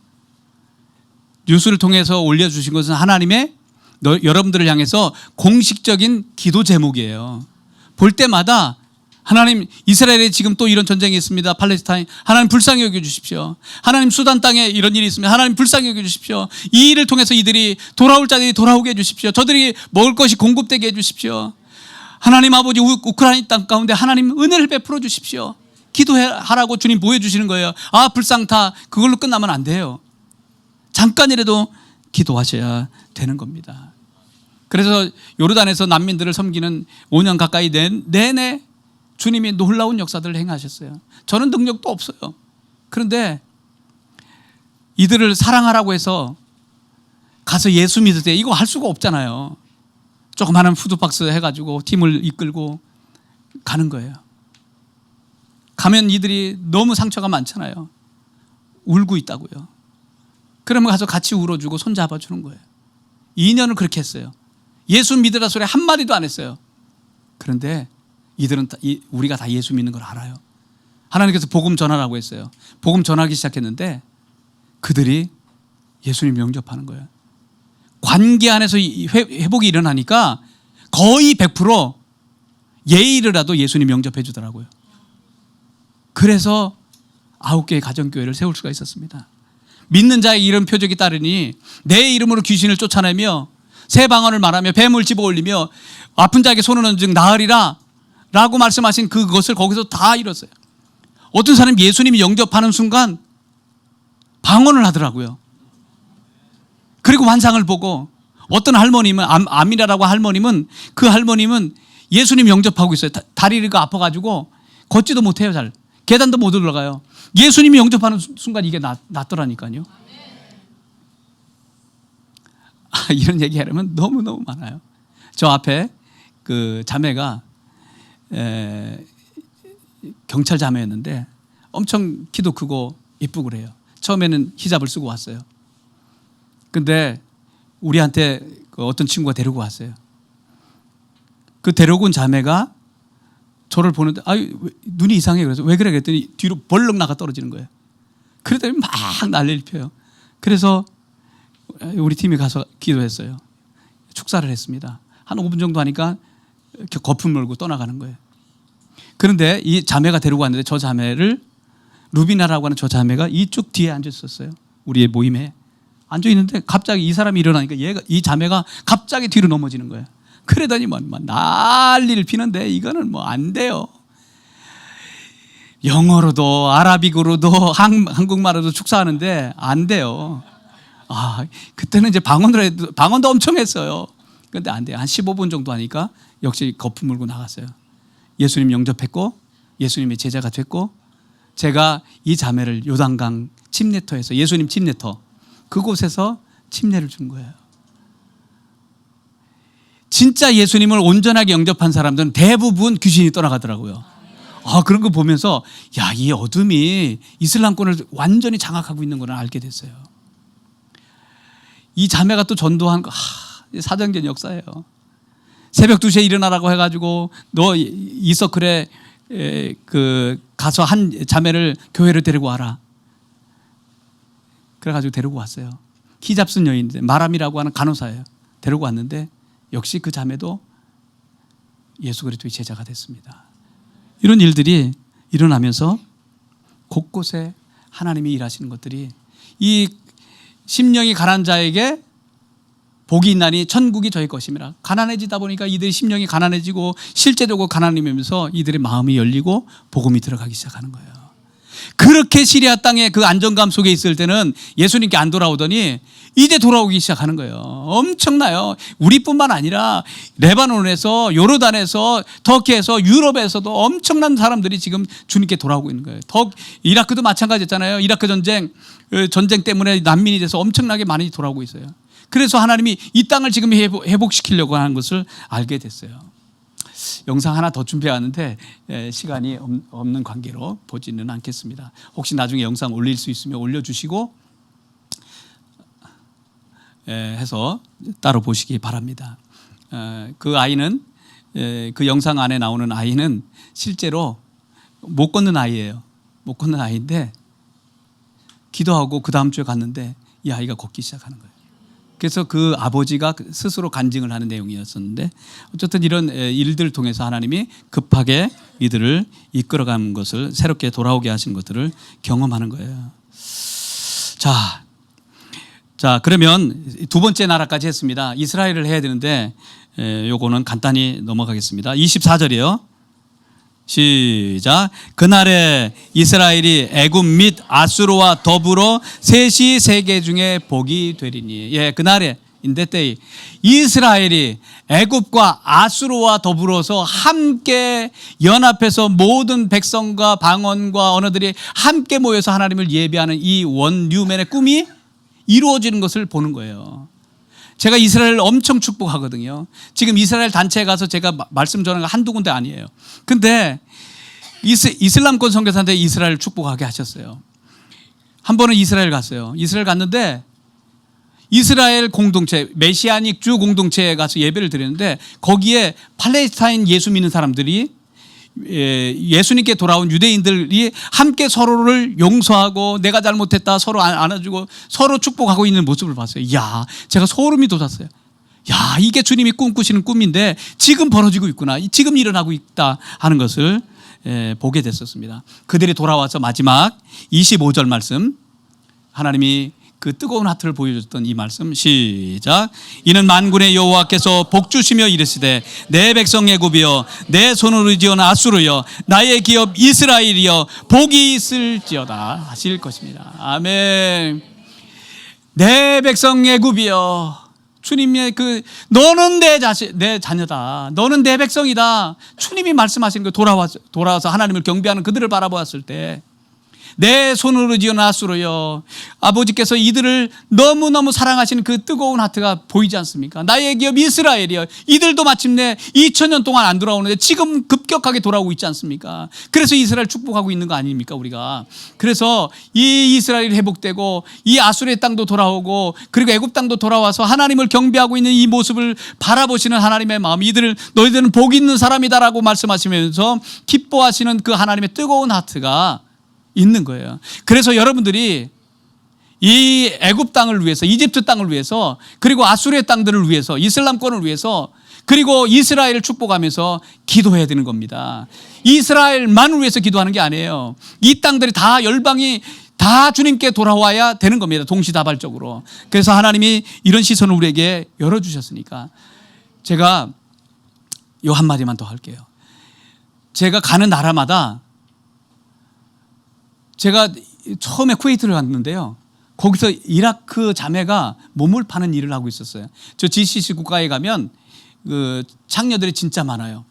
뉴스를 통해서 올려주신 것은 하나님의 여러분들을 향해서 공식적인 기도 제목이에요. 볼 때마다 하나님, 이스라엘에 지금 또 이런 전쟁이 있습니다. 팔레스타인. 하나님 불쌍히 여겨주십시오. 하나님 수단 땅에 이런 일이 있습니다. 하나님 불쌍히 여겨주십시오. 이 일을 통해서 이들이 돌아올 자들이 돌아오게 해주십시오. 저들이 먹을 것이 공급되게 해주십시오. 하나님 아버지, 우크라이나 땅 가운데 하나님 은혜를 베풀어 주십시오. 기도하라고 주님 보여주시는 거예요. 아, 불쌍타. 그걸로 끝나면 안 돼요. 잠깐이라도 기도하셔야 되는 겁니다. 그래서 요르단에서 난민들을 섬기는 5년 가까이 내내 주님이 놀라운 역사들을 행하셨어요. 저는 능력도 없어요. 그런데 이들을 사랑하라고 해서 가서 예수 믿으세요, 이거 할 수가 없잖아요. 조그마한 푸드박스 해가지고 팀을 이끌고 가는 거예요. 가면 이들이 너무 상처가 많잖아요. 울고 있다고요. 그러면 가서 같이 울어주고 손잡아주는 거예요. 2년을 그렇게 했어요. 예수 믿으라 소리 한마디도 안 했어요. 그런데 이들은 우리가 다 예수 믿는 걸 알아요. 하나님께서 복음 전하라고 했어요. 복음 전하기 시작했는데 그들이 예수님 영접하는 거예요. 관계 안에서 회복이 일어나니까 거의 100% 예의를라도 예수님 영접해 주더라고요. 그래서 9개의 가정교회를 세울 수가 있었습니다. 믿는 자의 이름 표적이 따르니 내 이름으로 귀신을 쫓아내며 새 방언을 말하며 뱀을 집어올리며 아픈 자에게 손을 얹은 즉 나으리라 라고 말씀하신 그것을 거기서 다 이뤘어요. 어떤 사람이 예수님이 영접하는 순간 방언을 하더라고요. 그리고 환상을 보고 어떤 할머님은 아미라라고 할머님은 그 할머님은 예수님 영접하고 있어요. 다리가 아파가지고 걷지도 못해요. 잘 계단도 못 올라가요. 예수님이 영접하는 순간 이게 낫더라니까요. 이런 얘기하려면 너무너무 많아요. 저 앞에 그 자매가 경찰 자매였는데 엄청 키도 크고 이쁘고 그래요. 처음에는 히잡을 쓰고 왔어요. 근데 우리한테 어떤 친구가 데리고 왔어요. 그 데리고 온 자매가 저를 보는데 눈이 이상해. 그래서 왜 그래 그랬더니 뒤로 벌렁 나가 떨어지는 거예요. 그러더니 막 난리를 펴요. 그래서 우리 팀이 가서 기도했어요. 축사를 했습니다. 한 5분 정도 하니까 이렇게 거품 물고 떠나가는 거예요. 그런데 이 자매가 데리고 왔는데 저 자매를 루비나라고 하는 저 자매가 이쪽 뒤에 앉아 있었어요. 우리의 모임에 앉아 있는데 갑자기 이 사람이 일어나니까 이 자매가 갑자기 뒤로 넘어지는 거예요. 그러더니 난리를 피는데 이거는 안 돼요. 영어로도 아라빅어로도 한국말로도 축사하는데 안 돼요. 그때는 이제 방언도 엄청 했어요. 근데 안 돼요. 한 15분 정도 하니까 역시 거품 물고 나갔어요. 예수님 영접했고 예수님의 제자가 됐고 제가 이 자매를 요단강 침례터에서 예수님 침례터 그곳에서 침례를 준 거예요. 진짜 예수님을 온전하게 영접한 사람들은 대부분 귀신이 떠나가더라고요. 그런 거 보면서 이 어둠이 이슬람권을 완전히 장악하고 있는 걸 알게 됐어요. 이 자매가 또 전도한 거 사정된 역사예요. 새벽 2시에 일어나라고 해가지고 너 이서클에 가서 한 자매를 교회를 데리고 와라. 그래가지고 데리고 왔어요. 히잡 쓴 여인인데 마람이라고 하는 간호사예요. 데리고 왔는데 역시 그 자매도 예수 그리스도의 제자가 됐습니다. 이런 일들이 일어나면서 곳곳에 하나님이 일하시는 것들이 이 심령이 가난한 자에게 복이 있나니 천국이 저희 것임이라. 가난해지다 보니까 이들의 심령이 가난해지고 실제적으로 가난해지면서 이들의 마음이 열리고 복음이 들어가기 시작하는 거예요. 그렇게 시리아 땅의 그 안정감 속에 있을 때는 예수님께 안 돌아오더니 이제 돌아오기 시작하는 거예요. 엄청나요. 우리뿐만 아니라 레바논에서 요르단에서 터키에서 유럽에서도 엄청난 사람들이 지금 주님께 돌아오고 있는 거예요. 이라크도 마찬가지였잖아요. 이라크 전쟁 때문에 난민이 돼서 엄청나게 많이 돌아오고 있어요. 그래서 하나님이 이 땅을 지금 회복시키려고 하는 것을 알게 됐어요. 영상 하나 더 준비하는데 시간이 없는 관계로 보지는 않겠습니다. 혹시 나중에 영상 올릴 수 있으면 올려주시고 해서 따로 보시기 바랍니다. 그 아이는 그 영상 안에 나오는 아이는 실제로 못 걷는 아이예요. 못 걷는 아이인데 기도하고 그 다음 주에 갔는데 이 아이가 걷기 시작하는 거예요. 그래서 그 아버지가 스스로 간증을 하는 내용이었었는데 어쨌든 이런 일들을 통해서 하나님이 급하게 이들을 이끌어가는 것을 새롭게 돌아오게 하신 것들을 경험하는 거예요. 자 그러면 두 번째 나라까지 했습니다. 이스라엘을 해야 되는데 요거는 간단히 넘어가겠습니다. 24절이에요. 시작. 그날에 이스라엘이 애굽 및 아수르와 더불어 셋이 세계 중에 복이 되리니. 그날에 인데때이 이스라엘이 애굽과 아수르와 더불어서 함께 연합해서 모든 백성과 방언과 언어들이 함께 모여서 하나님을 예배하는 이 원 뉴맨의 꿈이 이루어지는 것을 보는 거예요. 제가 이스라엘을 엄청 축복하거든요. 지금 이스라엘 단체에 가서 제가 말씀 전하는 거 한두 군데 아니에요. 근데 이슬람권 선교사한테 이스라엘 축복하게 하셨어요. 한 번은 이스라엘 갔어요. 이스라엘 갔는데 이스라엘 공동체, 메시아닉 주 공동체에 가서 예배를 드렸는데 거기에 팔레스타인 예수 믿는 사람들이 예수님께 돌아온 유대인들이 함께 서로를 용서하고 내가 잘못했다 서로 안아주고 서로 축복하고 있는 모습을 봤어요. 이야, 제가 소름이 돋았어요. 야, 이게 주님이 꿈꾸시는 꿈인데 지금 벌어지고 있구나, 지금 일어나고 있다 하는 것을 보게 됐었습니다. 그들이 돌아와서 마지막 25절 말씀, 하나님이 그 뜨거운 하트를 보여줬던 이 말씀, 시작. 이는 만군의 여호와께서 복 주시며 이르시되 내 백성 애굽이여 내 손으로 지은 아수르여 나의 기업 이스라엘이여 복이 있을지어다 하실 것입니다. 아멘. 내 백성 애굽이여, 주님의 너는 내 자녀다, 너는 내 백성이다, 주님이 말씀하시는 거 돌아와서 하나님을 경배하는 그들을 바라보았을 때 내 손으로 지은 아수르여, 아버지께서 이들을 너무너무 사랑하시는 그 뜨거운 하트가 보이지 않습니까? 나의 기업 이스라엘이여, 이들도 마침내 2000년 동안 안 돌아오는데 지금 급격하게 돌아오고 있지 않습니까? 그래서 이스라엘 축복하고 있는 거 아닙니까 우리가? 그래서 이 이스라엘이 회복되고 이 아수르의 땅도 돌아오고 그리고 애굽 땅도 돌아와서 하나님을 경배하고 있는 이 모습을 바라보시는 하나님의 마음, 너희들은 복 있는 사람이다라고 말씀하시면서 기뻐하시는 그 하나님의 뜨거운 하트가 있는 거예요. 그래서 여러분들이 이 애굽 땅을 위해서, 이집트 땅을 위해서, 그리고 아수르의 땅들을 위해서, 이슬람권을 위해서, 그리고 이스라엘을 축복하면서 기도해야 되는 겁니다. 이스라엘만을 위해서 기도하는 게 아니에요. 이 땅들이 다, 열방이 다 주님께 돌아와야 되는 겁니다. 동시다발적으로. 그래서 하나님이 이런 시선을 우리에게 열어주셨으니까 제가 요 한마디만 더 할게요. 제가 가는 나라마다, 제가 처음에 쿠웨이트를 갔는데요, 거기서 이라크 자매가 몸을 파는 일을 하고 있었어요. 저 GCC 국가에 가면 그 창녀들이 진짜 많아요.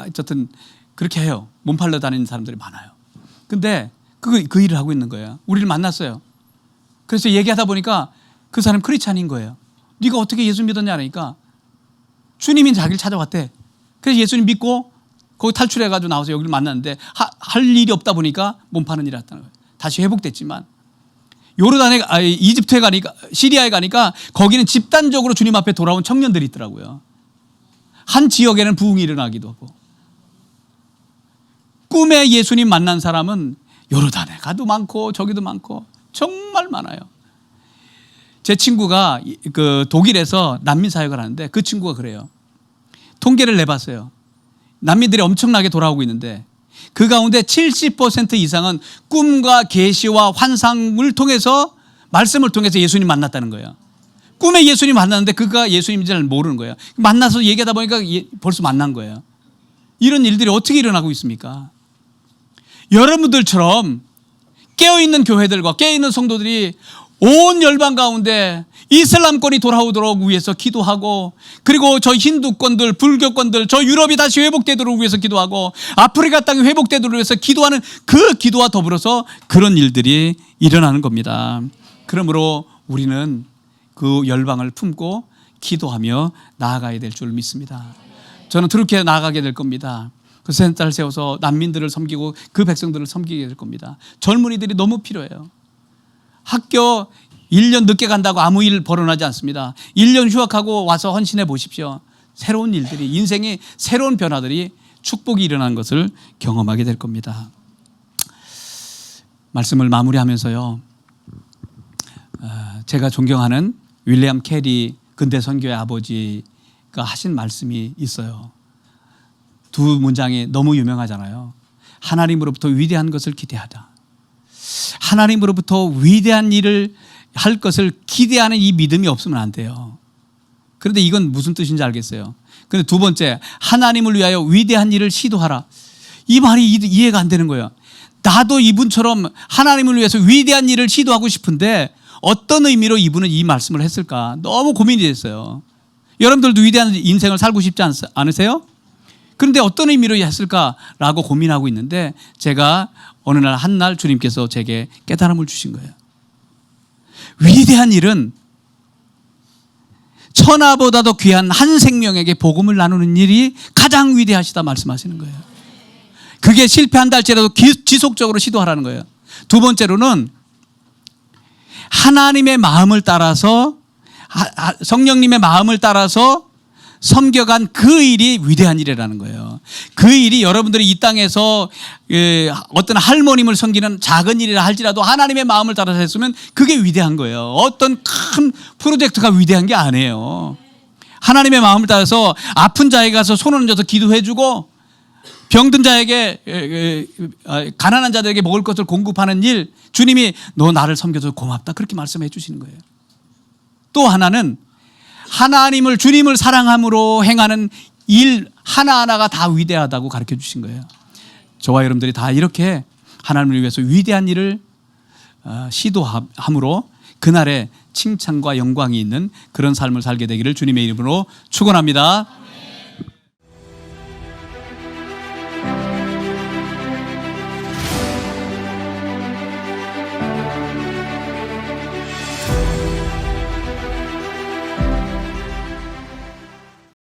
어쨌든 그렇게 해요. 몸 팔러 다니는 사람들이 많아요. 근데 그 일을 하고 있는 거예요. 우리를 만났어요. 그래서 얘기하다 보니까 그 사람 크리스찬인 거예요. 네가 어떻게 예수 믿었냐 하니까 주님이 자기를 찾아왔대. 그래서 예수님 믿고 거기 탈출해가지고 나와서 여기를 만났는데 할 일이 없다 보니까 몸 파는 일을 했다는 거예요. 다시 회복됐지만 이집트에 가니까, 시리아에 가니까 거기는 집단적으로 주님 앞에 돌아온 청년들이 있더라고요. 한 지역에는 부흥이 일어나기도 하고. 꿈에 예수님 만난 사람은 요르단에 가도 많고 저기도 많고 정말 많아요. 제 친구가 그 독일에서 난민 사역을 하는데 그 친구가 그래요. 통계를 내봤어요. 난민들이 엄청나게 돌아오고 있는데 그 가운데 70% 이상은 꿈과 계시와 환상을 통해서, 말씀을 통해서 예수님 만났다는 거예요. 꿈에 예수님 만났는데 그가 예수님인지 잘 모르는 거예요. 만나서 얘기하다 보니까 벌써 만난 거예요. 이런 일들이 어떻게 일어나고 있습니까? 여러분들처럼 깨어있는 교회들과 깨어있는 성도들이 온 열방 가운데 이슬람권이 돌아오도록 위해서 기도하고, 그리고 저 힌두권들, 불교권들, 저 유럽이 다시 회복되도록 위해서 기도하고, 아프리카 땅이 회복되도록 위해서 기도하는 그 기도와 더불어서 그런 일들이 일어나는 겁니다. 그러므로 우리는 그 열방을 품고 기도하며 나아가야 될 줄 믿습니다. 저는 그렇게 나아가게 될 겁니다. 그 센터를 세워서 난민들을 섬기고 그 백성들을 섬기게 될 겁니다. 젊은이들이 너무 필요해요. 학교 1년 늦게 간다고 아무 일 벌어나지 않습니다. 1년 휴학하고 와서 헌신해 보십시오. 새로운 일들이, 인생의 새로운 변화들이, 축복이 일어나는 것을 경험하게 될 겁니다. 말씀을 마무리하면서요, 제가 존경하는 윌리엄 캐리 근대 선교의 아버지가 하신 말씀이 있어요. 두 문장이 너무 유명하잖아요. 하나님으로부터 위대한 것을 기대하다. 하나님으로부터 위대한 일을 할 것을 기대하는 이 믿음이 없으면 안 돼요. 그런데 이건 무슨 뜻인지 알겠어요. 그런데 두 번째, 하나님을 위하여 위대한 일을 시도하라. 이 말이 이해가 안 되는 거예요. 나도 이분처럼 하나님을 위해서 위대한 일을 시도하고 싶은데 어떤 의미로 이분은 이 말씀을 했을까? 너무 고민이 됐어요. 여러분들도 위대한 인생을 살고 싶지 않으세요? 그런데 어떤 의미로 했을까라고 고민하고 있는데, 제가 어느 날 한날 주님께서 제게 깨달음을 주신 거예요. 위대한 일은 천하보다도 귀한 한 생명에게 복음을 나누는 일이 가장 위대하시다 말씀하시는 거예요. 그게 실패한다 할지라도 지속적으로 시도하라는 거예요. 두 번째로는 하나님의 마음을 따라서 성령님의 마음을 따라서 섬겨간 그 일이 위대한 일이라는 거예요. 그 일이 여러분들이 이 땅에서 어떤 할머님을 섬기는 작은 일이라 할지라도 하나님의 마음을 따라서 했으면 그게 위대한 거예요. 어떤 큰 프로젝트가 위대한 게 아니에요. 하나님의 마음을 따라서 아픈 자에게 가서 손을 얹어서 기도해주고 병든 자에게 가난한 자들에게 먹을 것을 공급하는 일, 주님이 너 나를 섬겨줘서 고맙다 그렇게 말씀해 주시는 거예요. 또 하나는 하나님을 주님을 사랑함으로 행하는 일 하나하나가 다 위대하다고 가르쳐 주신 거예요. 저와 여러분들이 다 이렇게 하나님을 위해서 위대한 일을 시도함으로 그날에 칭찬과 영광이 있는 그런 삶을 살게 되기를 주님의 이름으로 축원합니다.